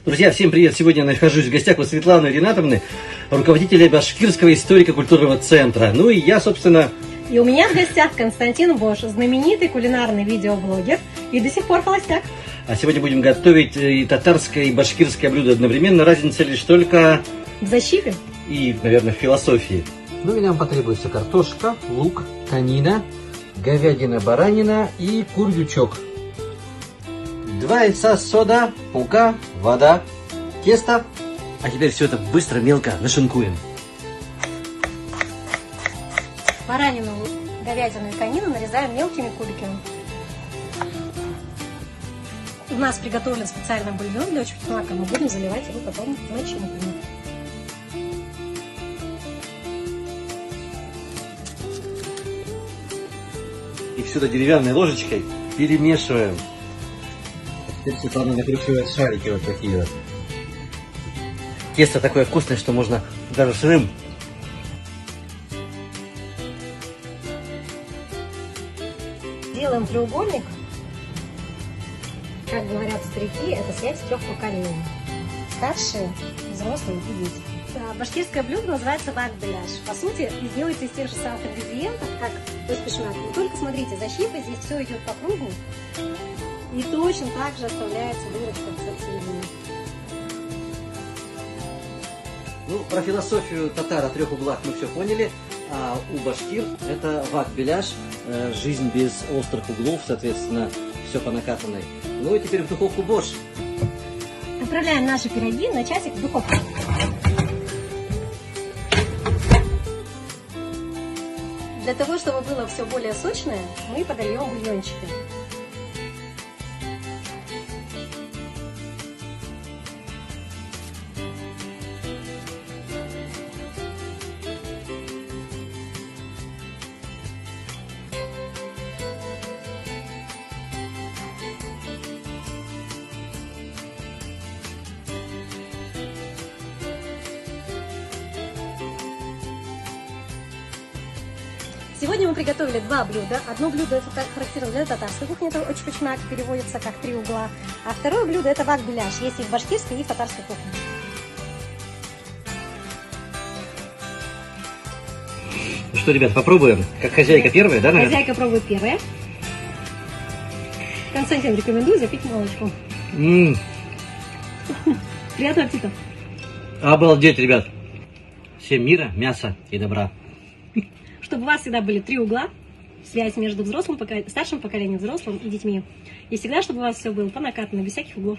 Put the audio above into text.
Друзья, всем привет! Сегодня я нахожусь в гостях у Светланы Ринатовны, руководителя Башкирского историко-культурного центра. Ну и я, собственно... И у меня в гостях Константин Бош, знаменитый кулинарный видеоблогер и до сих пор холостяк. А сегодня будем готовить и татарское, и башкирское блюдо одновременно. Разница лишь только... В защипе. И, наверное, в философии. Ну и нам потребуется картошка, лук, конина, говядина, баранина и курдючок. 2 яйца, сода, мука, вода, тесто. А теперь все это быстро, мелко нашинкуем. Баранину, говядину и конину нарезаем мелкими кубиками. У нас приготовлен специальный бульон для очпитмака. Мы будем заливать его потом начинками. И все это деревянной ложечкой перемешиваем. Теперь Светлана накручивает шарики вот такие вот. Тесто такое вкусное, что можно даже сырым. Делаем треугольник. Как говорят старики, это связь 3 поколений. Старшие, взрослые и дети. Башкирское блюдо называется вак-беляш. По сути, делается из тех же самых ингредиентов, как очпитмак. Но только смотрите, защипа здесь все идет по кругу. И точно так же оставляется дырочка в середине. Ну, про философию татар о 3 углах мы все поняли. А у башкир это вак-беляш, жизнь без острых углов, соответственно, все по накатанной. Ну и теперь в духовку Бош. Отправляем наши пироги на часик в духовку. Для того, чтобы было все более сочное, мы подольем бульончики. Сегодня мы приготовили 2 блюда. Одно блюдо это характерно для татарской кухни, это очпитмак, переводится как 3 угла. А второе блюдо это вак-беляш, есть и в башкирской, и в татарской кухне. Ну что, ребят, попробуем. Как хозяйка первая, да, наверное? Хозяйка пробует первая. Константин, рекомендую запить молочком. Приятного аппетита. Обалдеть, ребят. Всем мира, мяса и добра. Чтобы у вас всегда были 3 угла, связь между старшим поколением, взрослым и детьми. И всегда, чтобы у вас все было по накатанной, без всяких углов.